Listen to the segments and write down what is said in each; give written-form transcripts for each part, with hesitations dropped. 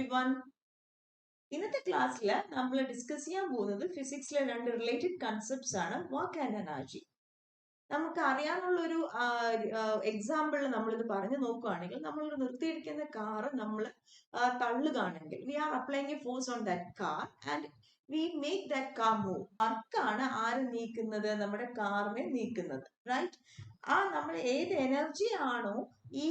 everyone. ഇന്നത്തെ ക്ലാസ്സിൽ നമ്മൾ ഡിസ്കസ് ചെയ്യാൻ പോകുന്നത് ഫിസിക്സിലെ രണ്ട് റിലേറ്റഡ് കൺസെപ്റ്റ്സ് ആണ് വർക്ക് ആൻഡ് എനർജി. നമുക്ക് അറിയാനുള്ള ഒരു എക്സാമ്പിൾ നമ്മളിത് പറഞ്ഞു നോക്കുകയാണെങ്കിൽ, നമ്മൾ നിർത്തിയിരിക്കുന്ന കാറ് നമ്മൾ തള്ളുകയാണെങ്കിൽ we are applying a force on that car and we make that car move. വർക്കാണ് ആര് നീക്കുന്നത്? നമ്മുടെ കാറിനെ നീക്കുന്നത്, റൈറ്റ്? നമ്മൾ ഏത് എനർജി ആണോ ഈ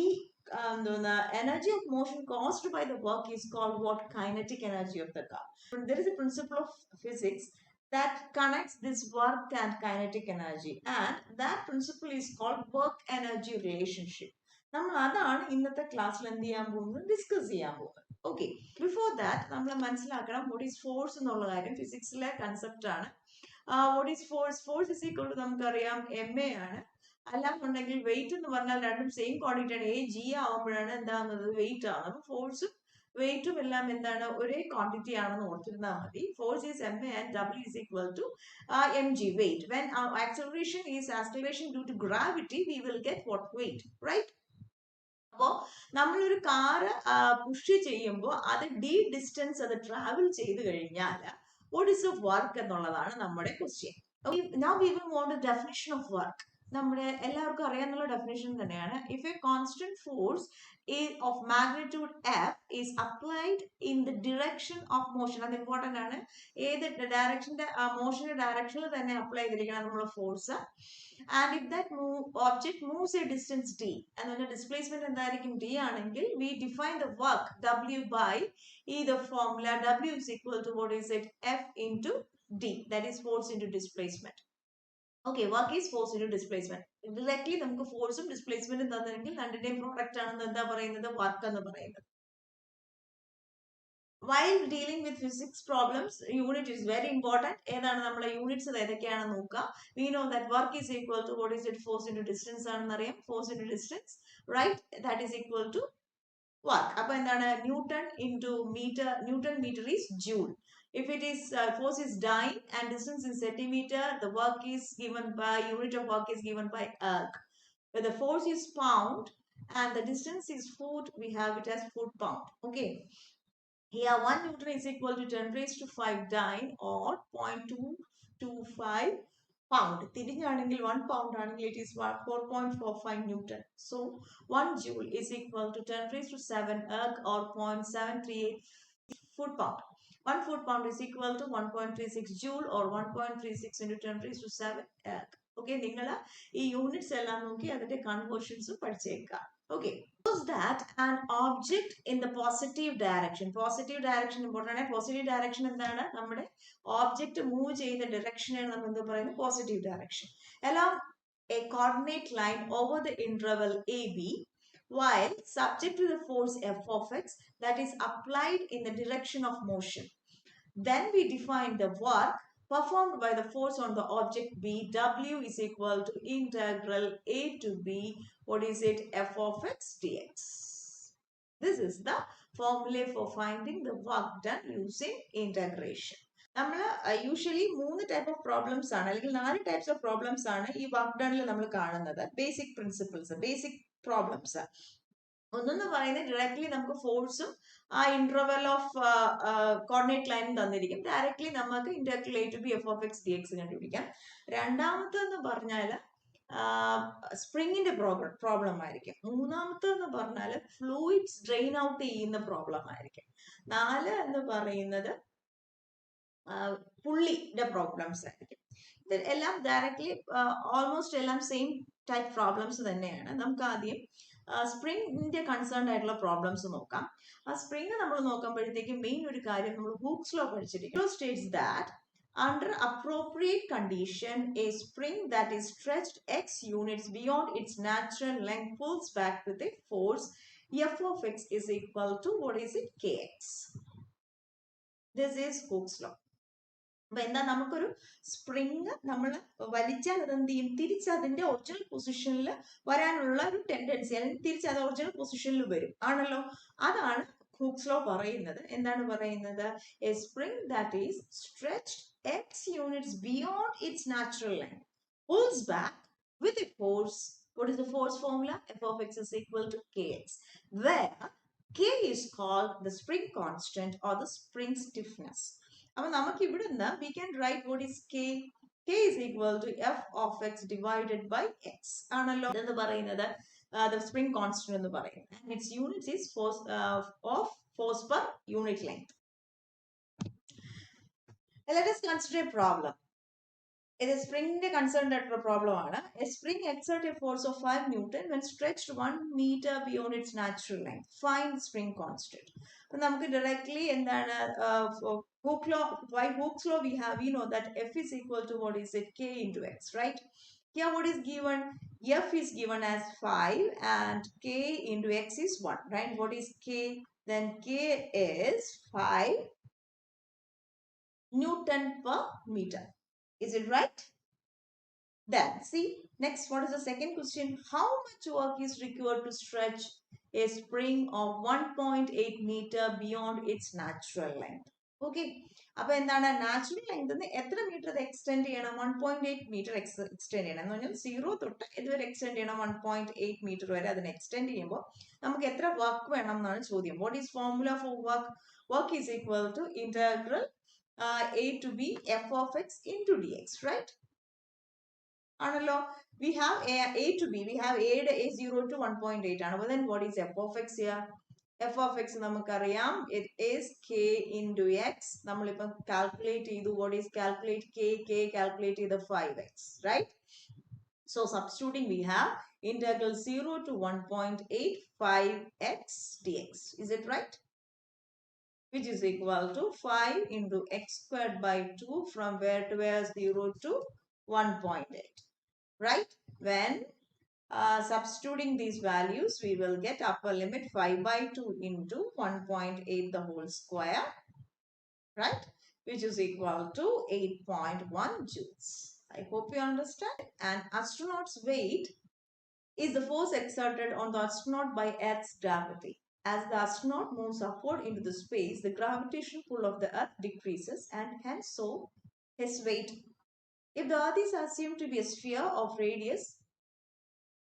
energy of motion caused by the work is called what? Kinetic energy of the car. There is a principle of physics that connects this work and kinetic energy, and that principle is called work energy relationship. നമ്മൾ അതാണ് ഇന്നത്തെ ക്ലാസ്സിൽ എന്ത് ചെയ്യാൻ പോകുന്നത്, discuss ചെയ്യാൻ പോകുന്നത്. Okay, before that നമ്മൾ മനസ്സിലാക്കണം what is force എന്നുള്ള കാര്യം. ഫിസിക്സിലെ കൺസെപ്റ്റ് ആണ്. what is force? Force is equal to നമുക്കറിയാം ma ആണ്. അല്ലാന്നുണ്ടെങ്കിൽ വെയിറ്റ് എന്ന് പറഞ്ഞാൽ രണ്ടും സെയിം ക്വാണ്ടിറ്റി ആണ്. എ ജി ആവുമ്പോഴാണ് എന്താകുന്നത്, വെയിറ്റ് ആണ്. അപ്പൊ ഫോഴ്സും വെയിറ്റും എല്ലാം എന്താണ്, ഒരേ ക്വാണ്ടിറ്റി ആണെന്ന് ഓർത്തിരുന്നാൽ മതി. Force is m a and ഡബ്ല്യു is equal to m g, weight. When acceleration is acceleration due to gravity, we will get what? Weight, right? അപ്പോ നമ്മളൊരു കാറ് പുഷ് ചെയ്യുമ്പോൾ അത് ഡി ഡിസ്റ്റൻസ് അത് ട്രാവൽ ചെയ്ത് കഴിഞ്ഞാൽ വാട്ട് ഈസ് ഓഫ് വർക്ക് എന്നുള്ളതാണ് നമ്മുടെ question. Now we will want a definition of work. നമ്മുടെ എല്ലാവർക്കും അറിയാവുന്ന ഡെഫിനേഷൻ തന്നെയാണ്. If a constant force of magnitude f is applied in the direction of motion, അത് ഇമ്പോർട്ടന്റ് ആണ്. ഏത് ഡയറക്ഷന്റെ, മോഷന്റെ ഡയറക്ഷനിൽ തന്നെ അപ്ലൈ ചെയ്തിരിക്കണം നമ്മൾ force. And if that object moves a distance d, അതിന്റെ ഡിസ്പ്ലേസ്മെന്റ് എന്തായിരിക്കും? ഡി ആണെങ്കിൽ വി ഡിഫൈൻ ദ വർക്ക് ഡബ്ല്യു by the formula W is equal to what is it? F into D, that is force into displacement. Okay, work is force into displacement. Directly നമുക്ക് ഫോഴ്സും ഡിസ്പ്ലേസ്മെന്റും തന്നില്ലെങ്കിൽ രണ്ടിന്റെയും product ആണെന്ന് എന്താ പറയുന്നത്? Work എന്ന് പറയുന്നത്. While dealing with physics problems, unit is very important. ഏതാണ് നമ്മളെ യൂണിറ്റ്സ് ഏതൊക്കെയാണെന്ന് നോക്കുക. We know that work is equal to what is it? Force into distance ആണെന്ന് അറിയാം. Force into distance, right? That is equal to work. അപ്പൊ എന്താണ്? Newton into meter. Newton meter is joule. If it is force is dyne and distance in centimeter, the work is given by, unit of work is given by erg. When the force is pound and the distance is foot, we have it as foot pound. Okay. Here 1 Newton is equal to 10 raised to 5 dyne or 0.225 pound. തിരിഞ്ഞാണെങ്കിൽ 1 pound ആണെങ്കിൽ it is 4.45 Newton. So 1 joule is equal to 10 raised to 7 erg or 0.738 foot pound. 1 foot pound is equal to 1.36 joule or 1.36 into 10 raised to 7 erg. Okay, നിങ്ങൾ ഈ units എല്ലാം നോക്കി അതിന്റെ കൺവേർഷൻസും പഠിച്ചേക്കാം. Okay, suppose that an object in the positive direction. Positive direction important ആണ്. Positive direction എന്താണ്? നമ്മുടെ object move ചെയ്യുന്ന ഡയറക്ഷനാണ് നമ്മൾ എന്താ പറയുന്നത്? Positive direction. Along a coordinate line over the interval AB, while subject to the force f of x that is applied in the direction of motion. Then we define the work performed by the force on the object B. W is equal to integral A to B, what is it? F of x dx. This is the formula for finding the work done using integration. നമ്മൾ usually 3 type of problems ആണ്, അല്ലെങ്കിൽ 4 types of problems ആണ് ഈ work ഡണിൽ നമ്മൾ കാണുന്നത്. Basic principles, basic problems. ഒന്നെന്ന് പറയുന്നത് directly നമുക്ക് ഫോഴ്സും ആ ഇന്റർവെൽ ഓഫ് കോർഡിനേറ്റ് ലൈനും തന്നിരിക്കും. ഡയറക്ട്ലി നമുക്ക് integral a to b f of x d x കണ്ടുപിടിക്കാം. രണ്ടാമത്തെന്ന് പറഞ്ഞാൽ സ്പ്രിങ്ങിന്റെ പ്രോബ്ലം ആയിരിക്കും. മൂന്നാമത്തെന്ന് പറഞ്ഞാൽ ഫ്ലൂയിഡ്സ് ഡ്രെയിൻ ഔട്ട് ചെയ്യുന്ന പ്രോബ്ലം ആയിരിക്കും. 4 എന്ന് പറയുന്നത് പുള്ളിയുടെ പ്രോബ്ലംസ് ആയിരിക്കും. ഇതെല്ലാം ഡയറക്ട്ലി ഓൾമോസ്റ്റ് എല്ലാം സെയിം ടൈപ്പ് പ്രോബ്ലംസ് തന്നെയാണ്. നമുക്ക് ആദ്യം സ്പ്രിങ്ങിന്റെ കൺസേൺഡ് ആയിട്ടുള്ള പ്രോബ്ലംസ് നോക്കാം. ആ സ്പ്രിങ് നമ്മൾ നോക്കുമ്പോഴത്തേക്ക് മെയിൻ ഒരു കാര്യം നമ്മൾ ഹൂക്സ് ലോ പഠിച്ചിരിക്കും. States that under appropriate condition a spring that is stretched x units beyond its natural length pulls back with a force f of x is equal to what is it? Kx. This is Hooke's law. അപ്പൊ എന്താ, നമുക്കൊരു spring നമ്മൾ വലിച്ചാൽ അതെന്ത് ചെയ്യും? തിരിച്ചതിന്റെ original പൊസിഷനിൽ വരാനുള്ള ഒരു tendency, അല്ലെങ്കിൽ തിരിച്ച് അത് ഒറിജിനൽ പൊസിഷനിൽ വരും ആണല്ലോ. അതാണ് ഹൂക്സ് ലോ പറയുന്നത്. എന്താണ് പറയുന്നത്? A spring that is stretched x units beyond its natural length pulls back with a force. What is the force formula? F of x is equal to kx, where K is called the spring constant or the spring stiffness. We can write what is K. K is equal to f of x divided by x. The spring constant and its unit is force of force per unit length. Let us consider a problem. It is spring concerned problem. A spring exerts a force of 5 Newton when stretched 1 meter beyond its natural length. Find the spring constant. So, directly in Hooke's law, by Hooke's law, we know that F is equal to what is it? K into X, right? Here, what is given? F is given as 5 and K into X is 1, right? What is K? Then K is 5 Newton per meter. Is it right? Then, see, next, what is the second question? How much work is required to stretch a spring of 1.8 meter beyond its natural length? Okay. Now, natural length is meter extend 1.8 meter extend 0 to extend 1.8 meter extend work what is formula for work? Work is equal to integral a to b f of x into dx, right? We have a to b. We have a0 to 1.8. But then what is f of x here? F of x it is k into x. We calculate what is calculate k calculate the 5x, right? So substituting we have integral 0 to 1.85x dx. Is it right? Which is equal to 5 into x squared by 2 from where to where 0 to 1.8. Right? When substituting these values, we will get upper limit 5 by 2 into 1.8 the whole square, right? Which is equal to 8.1 joules. I hope you understand. An astronaut's weight is the force exerted on the astronaut by Earth's gravity. As the astronaut moves upward into the space, the gravitational pull of the Earth decreases and hence so his weight. If the Earth is assumed to be a sphere of radius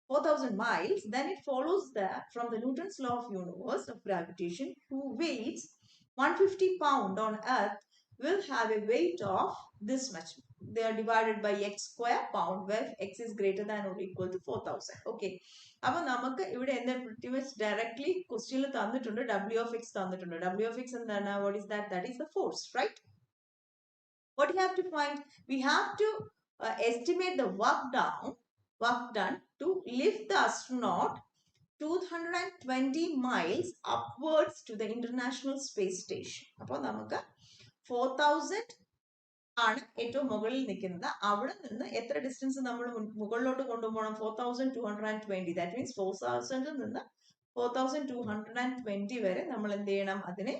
4,000 miles, then it follows that from the Newton's law of universe of gravitation, who weighs 150 pound on Earth will have a weight of this much. They are divided by x square pound, where x is greater than or equal to 4,000. Okay. Now, pretty much directly question W of x W of x and then what is that? That is the force, right? What you have to find? We have to estimate the work done to lift the astronaut 220 miles upwards to the International Space Station. അപ്പോൾ നമുക്ക് 4000 ആണ് ഏറ്റവും മുകളിൽ നിൽക്കുന്നത്. അവിടെ നിന്ന് എത്ര distance നമ്മൾ മുകളിലോട്ട് കൊണ്ടുപോകണം? 4220. ദാറ്റ് മീൻസ് 4000 നിന്ന് 4220 വരെ നമ്മൾ എന്ത് ചെയ്യണം? അതിനെ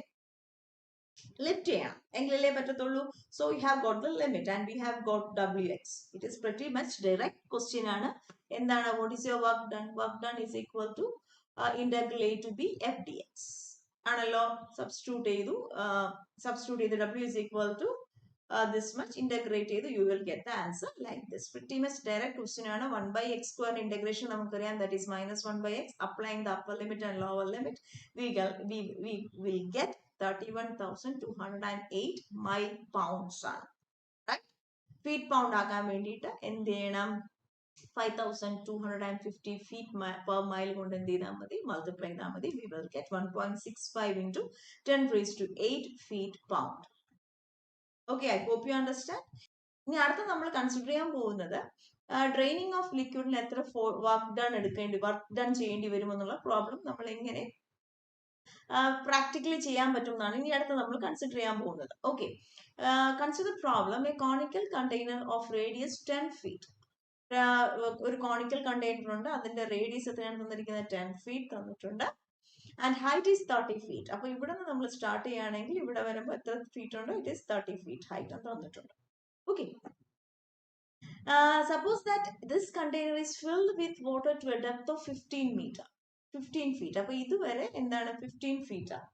lift ചെയ്യണം എങ്കിലല്ലേ പറ്റത്തുള്ളൂ. So we have got the limit and we have got wx. It is pretty much direct question ആണ്. എന്താണ്? What is your work done? Work done is equal to integral a to b f dx. ആണല്ലോ. Substitute ചെയ്തു. w is equal to this much. Integrate ചെയ്തു. You will get the answer like this. Pretty much direct question ആണ്. 1 by x square integration നമുക്കറിയാം, that is minus 1 by x. Applying the upper limit and lower limit, we will get 31,208 mile pounds ആണ്. Right? Feet pound ആക്കാൻ വേണ്ടിയിട്ട് എന്ത് ചെയ്യണം? 5,250 feet per mile കൊണ്ട് എന്ത് ചെയ്താൽ മതി? Multiply ചെയ്താൽ മതി. We will get 1.65 into 10 raised to 8 feet pound. Okay, I hope you understand. ഇനി അടുത്ത നമ്മൾ കൺസിഡർ ചെയ്യാൻ പോകുന്നത് ഡ്രെയിനിങ് ഓഫ് ലിക്വിഡിന് എത്ര വർക്ക് ഡൺ ചെയ്യേണ്ടി വരുമെന്നുള്ള പ്രോബ്ലം നമ്മൾ എങ്ങനെ പ്രാക്ടിക്കലി ചെയ്യാൻ പറ്റും എന്നാണ് ഇനി അടുത്ത് നമ്മൾ കൺസിഡർ ചെയ്യാൻ പോകുന്നത്. Okay, consider problem A conical container of radius 10 feet. ഒരു കോണിക്കൽ കണ്ടെയ്നർ ഉണ്ട്, അതിന്റെ റേഡിയസ് എത്രയാണ് തന്നിരിക്കുന്നത്? 10 feet തന്നിട്ടുണ്ട്. And height is 30 feet. അപ്പൊ ഇവിടെ നിന്ന് നമ്മൾ സ്റ്റാർട്ട് ചെയ്യുകയാണെങ്കിൽ ഇവിടെ വരുമ്പോൾ എത്ര ഫീറ്റ് ഉണ്ട്? ഇറ്റ് ഈസ് 30 feet ഹൈറ്റ് എന്ന് തന്നിട്ടുണ്ട്. Okay, suppose that this container is filled with water to a depth of 15 meter. 15 feet. അപ്പോൾ ഇതുവരെ എന്താണ്? 15 feet ആണ്.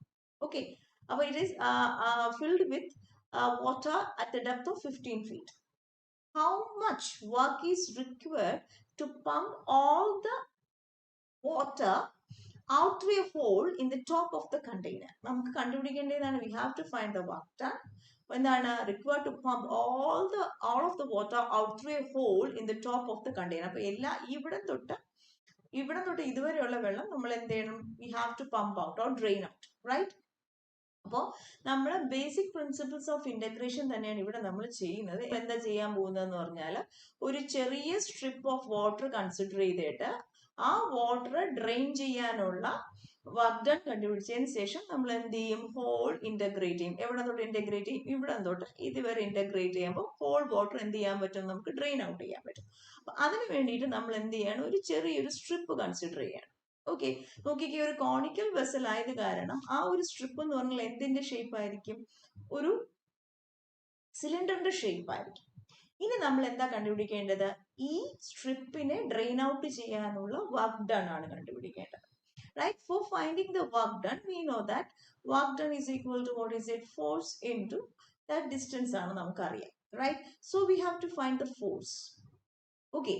Okay. അപ്പോൾ it is filled with water at the depth of 15 feet. How much work is required to pump all the water out through a hole in the top of the container. നമുക്ക് കണ്ടുപിടിക്കേണ്ടതാണ്, we have to find the work done. എന്താണ് required to pump all of the water out through a hole in the top of the container. അപ്പോൾ ഇവിടെ തൊട്ട് ഇതുവരെയുള്ള വെള്ളം നമ്മൾ എന്ത് ചെയ്യണം? We have to pump out or drain out, right? അപ്പോൾ നമ്മൾ ബേസിക് പ്രിൻസിപ്പിൾസ് ഓഫ് ഇന്റഗ്രേഷൻ തന്നെയാണ് ഇവിടെ നമ്മൾ ചെയ്യുന്നത്. എന്താ ചെയ്യാൻ പോകുന്നതെന്ന് പറഞ്ഞാൽ, ഒരു ചെറിയ സ്ട്രിപ്പ് ഓഫ് വാട്ടർ കൺസിഡർ ചെയ്തിട്ട് ആ വാട്ടർ ഡ്രെയിൻ ചെയ്യാനുള്ള വർക്ക് ഡൺ കണ്ടുപിടിച്ചതിന് ശേഷം നമ്മൾ എന്ത് ചെയ്യും? ഹോൾ ഇന്റഗ്രേറ്റ് ചെയ്യും. എവിടെ തൊട്ട് ഇന്റഗ്രേറ്റ് ചെയ്യും? ഇവിടെ തൊട്ട് ഇതുവരെ ഇന്റഗ്രേറ്റ് ചെയ്യുമ്പോൾ ഹോൾ വാട്ടർ എന്ത് ചെയ്യാൻ പറ്റും? നമുക്ക് ഡ്രെയിൻ ഔട്ട് ചെയ്യാൻ പറ്റും. അപ്പൊ അതിന് വേണ്ടിയിട്ട് നമ്മൾ എന്ത് ചെയ്യണം? ഒരു ചെറിയൊരു സ്ട്രിപ്പ് കൺസിഡർ ചെയ്യണം. ഓക്കെ, നോക്കിക്കേ, ഒരു കോണിക്കൽ വെസൽ ആയത് കാരണം ആ ഒരു സ്ട്രിപ്പ് എന്ന് പറഞ്ഞാൽ എന്തിന്റെ ഷേപ്പ് ആയിരിക്കും? ഒരു സിലിണ്ടറിന്റെ ഷേപ്പ് ആയിരിക്കും. ഇനി നമ്മൾ എന്താ കണ്ടുപിടിക്കേണ്ടത്? ഈ സ്ട്രിപ്പിനെ ഡ്രെയിൻ ഔട്ട് ചെയ്യാനുള്ള വർക്ക് ഡൺ ആണ് കണ്ടുപിടിക്കേണ്ടത്. Right? For finding the work done, we know that work done is equal to what is it? Force into that distance ആണ് നമുക്കറിയാം. Right? So we have to find the force. Okay.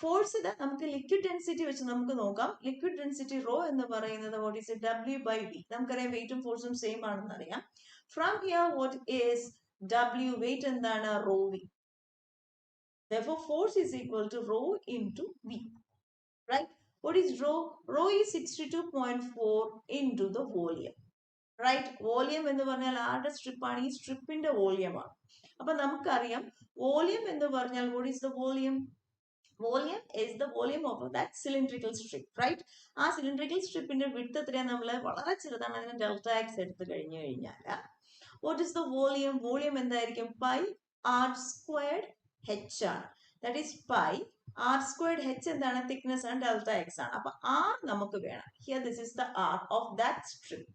Force ഇതാ നമുക്ക് liquid density വെച്ച് നമുക്ക് നോക്കാം. Liquid density raw എന്ന് പറയുന്നത് what is it? W/V. നമുക്കറിയാം വെയിറ്റും ഫോഴ്സും സെയിം ആണെന്ന് അറിയാം. From here what is W? Weight എന്താണ്? Rho V. Therefore force is equal to rho into V. Right? What is rho? Rho is 62.4 into the volume. Right? Volume എന്ന് പറഞ്ഞാൽ ആരുടെ സ്ട്രിപ്പാണ്? ഈ സ്ട്രിപ്പിന്റെ വോളിയം ആണ്. അപ്പൊ നമുക്കറിയാം വോളിയം എന്ന് പറഞ്ഞാൽ what is the volume? Volume is the volume of that cylindrical strip, right? ആ cylindrical stripന്റെ width എത്രയാണ്? നമ്മൾ വളരെ ചെറുതാണ്, അതിന് ഡെൽറ്റ എക്സ് എടുത്തു കഴിഞ്ഞാൽ what is the volume? Volume എന്തായിരിക്കും? Pi r squared h ആണ്. That is pi r squared h എന്താണ്? thickness ആണ്, ഡെൽറ്റ എക്സ് ആണ്. അപ്പൊ r നമുക്ക് വേണം. Here this is the r of that strip.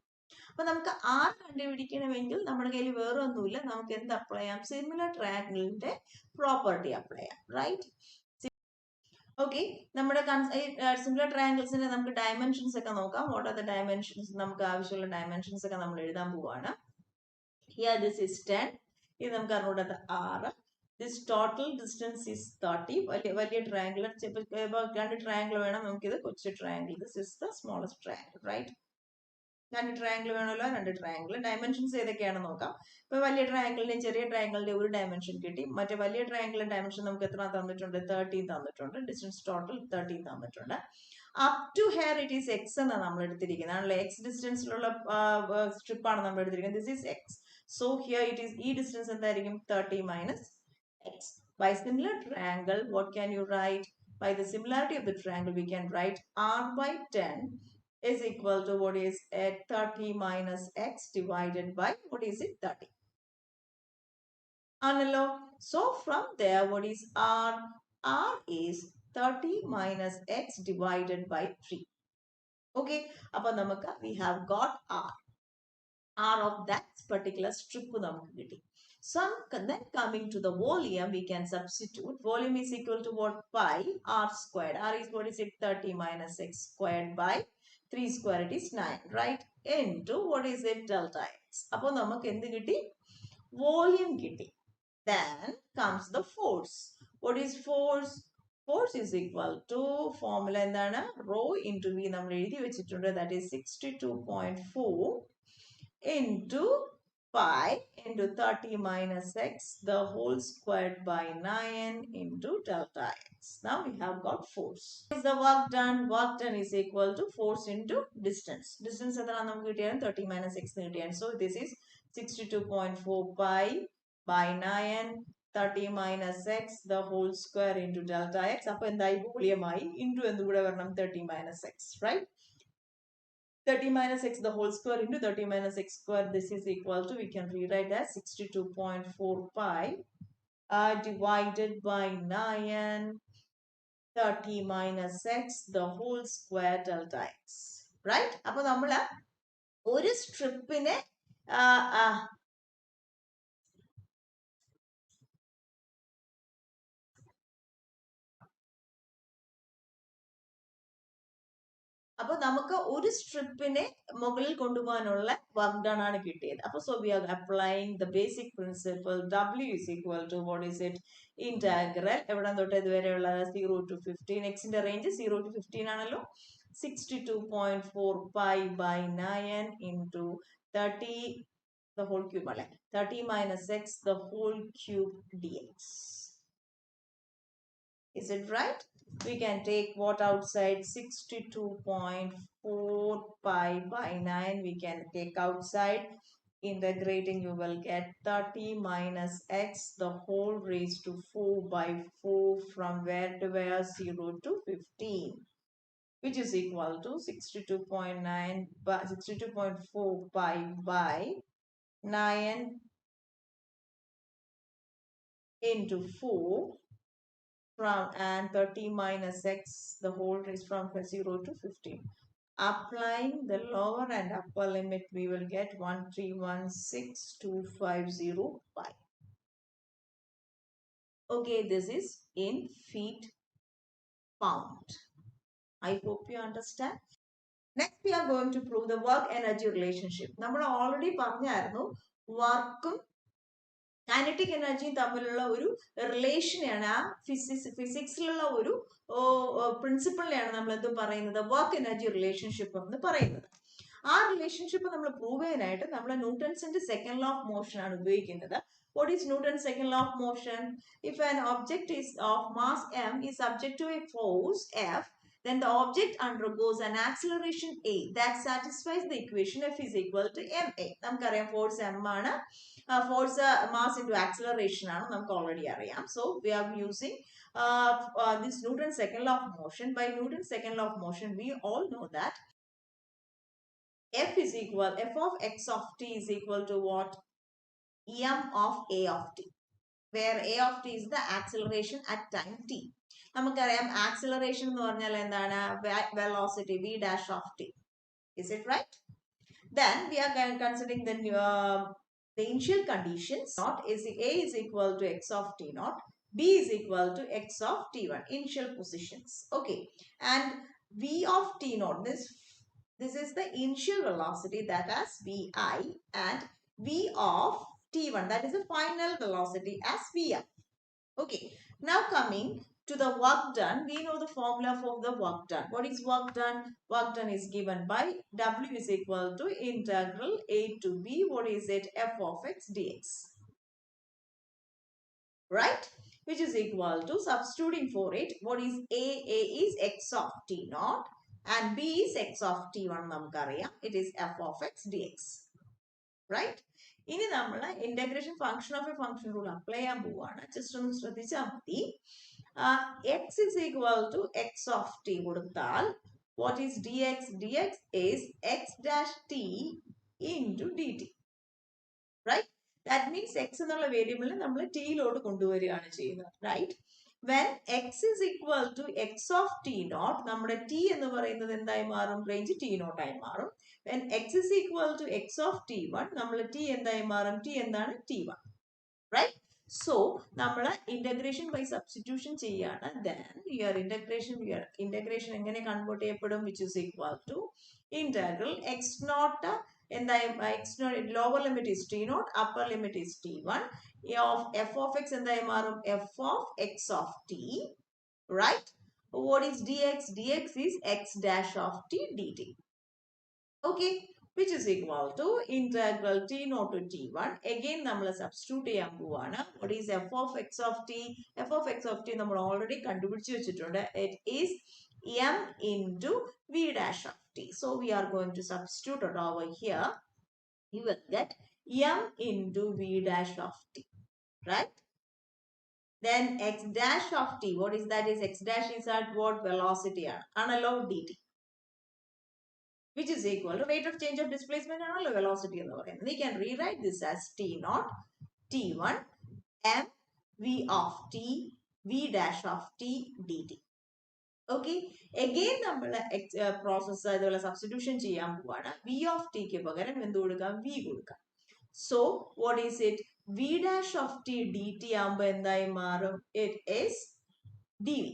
അപ്പൊ നമുക്ക് r കണ്ടുപിടിക്കണമെങ്കിൽ നമ്മുടെ കയ്യിൽ വേറെ ഒന്നുമില്ല, നമുക്ക് എന്ത് അപ്ലൈ ചെയ്യാം? സിമിലർ ട്രയാങ്കിളിന്റെ പ്രോപ്പർട്ടി അപ്ലൈ ചെയ്യാം, റൈറ്റ്? ഓക്കെ, നമ്മുടെ സിമിലർ ട്രയാങ്കിൾസിന്റെ നമുക്ക് ഡയമെൻഷൻസ് ഒക്കെ നോക്കാം. What are the dimensions? നമുക്ക് ആവശ്യമുള്ള ഡയമെൻഷൻസ് ഒക്കെ നമ്മൾ എഴുതാൻ പോവാണ്. Here this is 10. ഇത് നമുക്ക് അറിഞ്ഞൂടാത്ത 6. This total distance is 30. വലിയ ട്രയാങ്കിൾ, രണ്ട് ട്രയാങ്കിൾ വേണം നമുക്കിത്, കൊച്ചു triangle. This is the smallest triangle, right? രണ്ട് ട്രയാങ്കിൾ വേണമല്ലോ, രണ്ട് ട്രയാങ്കിൾ. ഡയമെൻഷൻസ് ഏതൊക്കെയാണെന്ന് നോക്കാം. ഇപ്പൊ വലിയ ട്രയാങ്കിളിന്റെയും ചെറിയ ട്രയാങ്കിളിന്റെയും ഒരു ഡയമെൻഷൻ കിട്ടി. മറ്റേ വലിയ ട്രയാങ്കിളിന്റെ ഡയമെൻഷൻ നമുക്ക് എത്ര തന്നിട്ടുണ്ട്? 30 തന്നിട്ടുണ്ട്. ഡിസ്റ്റൻസ് ടോട്ടൽ 30 തന്നിട്ടുണ്ട്. Up to here it is x എന്നാണ് നമ്മൾ എടുത്തിരിക്കുന്നത്, ആണല്ലോ. എക്സ് ഡിസ്റ്റൻസിലുള്ള സ്ട്രിപ്പാണ് നമ്മൾ എടുത്തിരിക്കുന്നത്. This is x. So here it is, ഈ ഡിസ്റ്റൻസ് എന്തായിരിക്കും? 30 minus x. By similar triangle, what can you write? By the similarity of the triangle, we can write r by 10 is equal to what is 30 minus x divided by what is it? 30. Analo. So from there, what is r? R is 30 minus x divided by 3. Okay. Appo namakka we have got r. R of that particular strip namakku kitti. So then coming to the volume, we can substitute. Volume is equal to what? Pi r squared. R is what is it? 30 minus x squared by 3 square, it is 9, right? Into what is it? Delta x. Appo namakku endu kitti? Volume kitti. Then comes the force. What is force? Force is equal to formula endana? Rho into V nammal ezhuthi vechittund. That is 62.4 into pi into 30 minus x the whole squared by 9 into delta x. Now we have got force. What is the work done? Work done is equal to force into distance. Distance എത്ര നമുക്ക് കിട്ടിയാണ്? 30 minus x കിട്ടിയാണ്. So this is 62.4 pi by 9 30 minus x the whole square into delta x. അപ്പോൾ എന്തായി? വോളിയമായി. Into എന്തും കൂടെ വരണം? 30 minus x, right? 30 minus x the whole square into 30 minus x square. This is equal to, we can rewrite as 62.4 pi divided by 9 30 minus x the whole square delta x, right? അപ്പോൾ നമ്മൾ ഒരു സ്ട്രിപ്പിനെ അപ്പൊ നമുക്ക് ഒരു സ്ട്രിപ്പിനെ മുകളിൽ കൊണ്ടുപോകാനുള്ള work done ആണ് കിട്ടിയത്. അപ്പൊ so we R applying the basic principle. W is equal to what is it? Integral എവിടെ തൊട്ട് ഇതുവരെയുള്ള 0 to 15. എക്സിന്റെ റേഞ്ച് 0 to 15 ആണല്ലോ. 62.4 pi by 9 into 30 the whole cube, 30 minus x the whole cube dx. Is it right? We can take what outside? 62.4 pi by 9 we can take outside. Integrating, you will get 30 minus x the whole raised to 4 by 4 from where to where? 0 to 15, which is equal to 62.9 by 62.4 pi by 9 into 4 from, and 30 minus x the whole raised from 0 to 15. Applying the lower and upper limit, we will get 1316250 pi. Okay, this is in feet pound. I hope you understand. Next, we are going to prove the work energy relationship. നമ്മൾ already പറഞ്ഞായിരുന്നു വർക്കും kinetic എനർജിയും തമ്മിലുള്ള ഒരു റിലേഷനെയാണ്, ആ ഫിസിക്സിലുള്ള ഒരു പ്രിൻസിപ്പിളിനെയാണ് നമ്മൾ എന്ത് പറയുന്നത്? വർക്ക് എനർജി റിലേഷൻഷിപ്പ് എന്ന് പറയുന്നത്. ആ റിലേഷൻഷിപ്പ് നമ്മൾ പ്രൂവ് ചെയ്യാനായിട്ട് നമ്മൾ ന്യൂട്ടൺസിന്റെ സെക്കൻഡ് ലോ ഓഫ് മോഷൻ ആണ് ഉപയോഗിക്കുന്നത്. What is Newton's second law of motion? If an object is of mass m is subject to a force F, then the object undergoes an acceleration A that satisfies the equation F is equal to ma. നമുക്കറിയാം force m ആണ്, force mass into acceleration ആണ്, നമുക്ക് already അറിയാം. So we are using this Newton's second law of motion. By Newton's second law of motion, we all know that f of x of t is equal to what? M of a of t, where a of t is the acceleration at time t. നമുക്കറിയാം acceleration എന്ന് പറഞ്ഞാൽ എന്താണ്? Velocity v dash of t. Is it right? Then we are considering the initial conditions. Not is a is equal to x of t naught, b is equal to x of t1, initial positions. Okay, and v of t naught, this is the initial velocity, that as vi, and v of t1, that is the final velocity, as vr. Okay, now coming to the work done, we know the formula for the work done. What is work done? Work done is given by W is equal to integral A to B. What is it? F of x dx. Right? Which is equal to, substituting for it, what is A? A is x of t naught and B is x of t1. നമുക്കറിയാം, it is f of x dx. Right? ഇനി നമ്മൾ integration function of A function rule apply ചെയ്യാൻ പോവാണ്. Just ഒന്ന് ശ്രദ്ധിച്ചാൽ മതി. x is equal to x of t കൊടുത്താൽ what is dx? dx is x dash t into dt. Right? That means x എന്നുള്ള വേരിയബിളിനെ നമ്മൾ t ലോട് കൊണ്ടുവരികയാണ് ചെയ്യുന്നത്. Right? When x is equal to x of t naught, നമ്മുടെ t എന്ന് പറയുന്നത് എന്തായി മാറും? റേഞ്ച് t naught ആയി മാറും. When x is equal to x of t1, നമ്മൾ t എന്തായി മാറും? t എന്താണ്? t1. Right? So, നമ്മൾ integration by substitution ചെയ്യാണ്. Then, your integration എങ്ങനെ കൺവേർട്ട് ചെയ്യപ്പെടും? Which is equal to integral x naught, എന്തായി? x naught, lower limit is t naught, upper limit is t1. Of f of x എന്തായി മാറും? f of x of t. Right? What is dx? dx is x dash of t dt. Okay, which is equal to integral t naught to t1. Again, നമ്മൾ substitute ചെയ്യാൻ പോവാണ്. What is f of x of t? f of x of t നമ്മൾ already കണ്ടുപിടിച്ച് വെച്ചിട്ടുണ്ട്. It is m into v dash of t. So, we are going to substitute it over here. You will get m into v dash of t. Right? Then x dash of t, what is that? Is x dash is at what? Velocity ആണല്ലോ dt. Which is equal to rate of change of displacement and velocity. We can rewrite this as t naught t1 m v of t v dash of t dt. Okay, again നമ്മൾ process അതുപോലെ substitution ചെയ്യാൻ പോവാണ്. v of t ക്ക് പകരം എന്ത് കൊടുക്കാം? v കൊടുക്കാം. So, what is it? v dash of t dt ആകുമ്പോൾ എന്തായി മാറും? It is dv.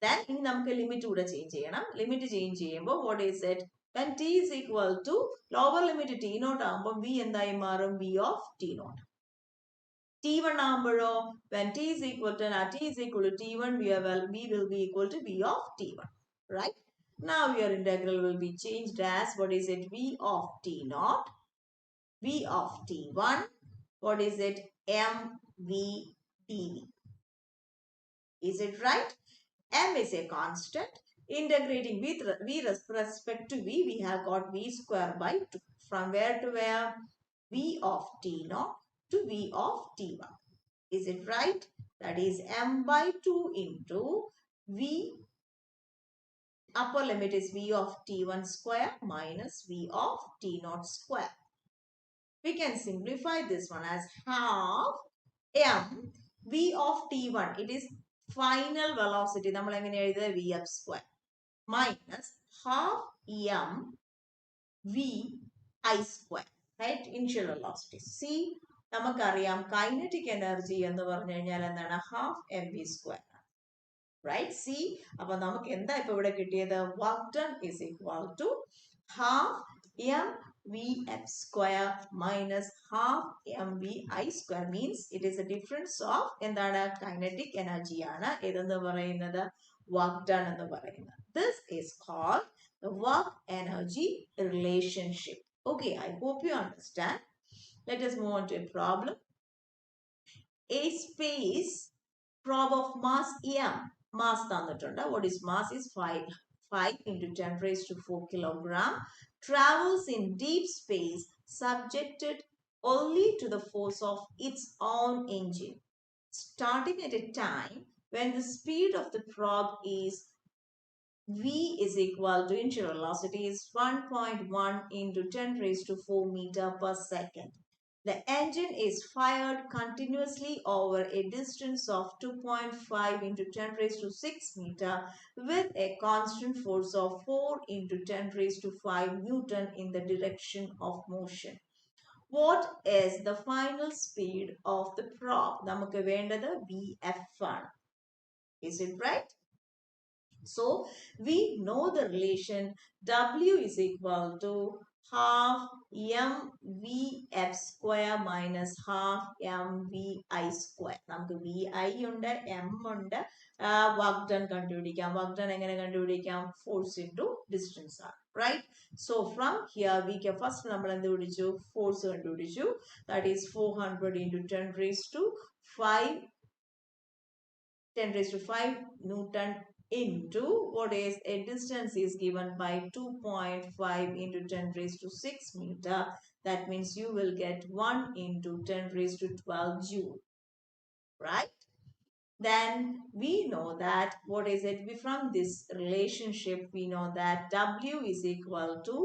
Then, ഇനി നമുക്ക് ലിമിറ്റ് കൂടെ ചേഞ്ച് ചെയ്യണം. ലിമിറ്റ് ചേഞ്ച് ചെയ്യുമ്പോൾ what is it? When t is equal to lower limit t naught ആകുമ്പോൾ v എന്തായി മാറും? v of t naught. t1 ആകുമ്പോഴോ? When t is equal to t1, v will be equal to v of t1. right? Now your integral will be changed as, what is it? V of t naught, V of t1, what is it? mv dv. Is it right? M is a constant. Integrating with respect to V, we have got V square by 2. From where to where? V of t naught to V of t1. Is it right? That is M by 2 into V, upper limit is V of t1 square minus V of t naught square. We can simplify this one as half m v of t1. It is final velocity. നമ്മൾ എങ്ങനെ എഴുതുക? vf square minus half m v I square. Right? Initial velocity. See, നമുക്കറിയാം kinetic energy എന്ന് പറഞ്ഞു കഴിഞ്ഞാൽ എന്താണ്? half mv square. Right? See, അപ്പോൾ നമുക്ക് എന്താ ഇപ്പോൾ ഇവിടെ കിട്ടിയത്? Work done is equal to half m vf square minus half mvi square, means it is a difference of എന്താണ്? Kinetic energy ആണ് ഇതെന്ന് പറയുന്നത്, work done എന്ന് പറയുന്നത്. This is called the work energy relationship. Okay, I hope you understand. Let us move on to a problem. A space probe of mass m, mass തന്നിട്ടുണ്ട്. What is mass? Is 5 into 10 raised to 4 kilogram, travels in deep space subjected only to the force of its own engine, starting at a time when the speed of the probe is v is equal to initial velocity is 1.1 into 10 raised to 4 meter per second. The engine is fired continuously over a distance of 2.5 into 10 raised to 6 meter with a constant force of 4 into 10 raised to 5 Newton in the direction of motion. What is the final speed of the probe? നമുക്ക് വേണ്ടത് vf ആണ്. Is it right? So we know the relation W is equal to half mvf square minus half mvi square. നമുക്ക് vi ഉണ്ട്, m ഉണ്ട്, work done കണ്ടുപിടിക്കാം. work done എങ്ങനെ കണ്ടുപിടിക്കാം? Force into distance ആണ്. Right? So from here we can first നമ്മൾ എന്ത് പിടിച്ചു? Force കണ്ടുപിടിച്ചു. That is 400 into 10 raised to 5 Newton into what is a distance is given by 2.5 into 10 raised to 6 meter. That means you will get 1 into 10 raised to 12 joule. Right? Then we know that, what is it? From this relationship, we know that W is equal to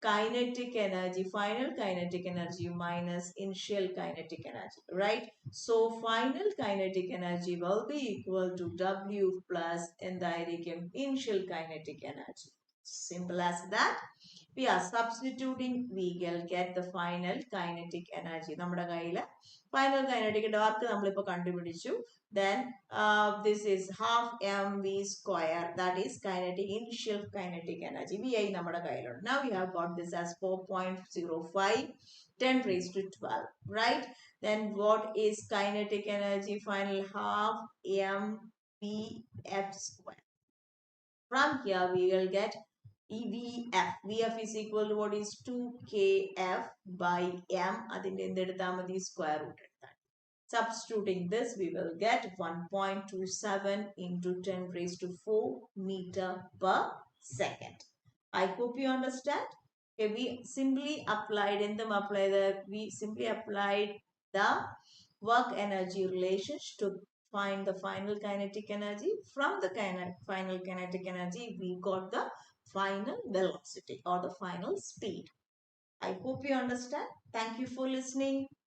kinetic energy, final kinetic energy minus initial kinetic energy, right? So final kinetic energy will be equal to W plus എന്തായിരിക്കും? Initial kinetic energy. Simple as that. We are substituting, we will get the final kinetic energy. നമ്മുടെ കയ്യിൽ final kinetic work നമ്മളിപ്പോൾ കണ്ടുപിടിച്ചു. Then this is half mv square, that is kinetic, initial kinetic energy. vi നമ്മുടെ കയ്യിലുണ്ട്. Now we have got this as 4.05 10 raised to 12, right? Then what is kinetic energy? Final half mvf square. From here we will get vf. vf is equal to what is 2kf by m. അതിന്റെ എന്തെടുത്താൽ മതി? Square root എടുത്താൽ. Substituting this, we will get 1.27 into 10 raised to 4 meter per second. I hope you understand. Okay, we simply applied we simply applied the work energy relationship to find the final kinetic energy. From the final kinetic energy, we got the final velocity or the final speed. I hope you understand. Thank you for listening.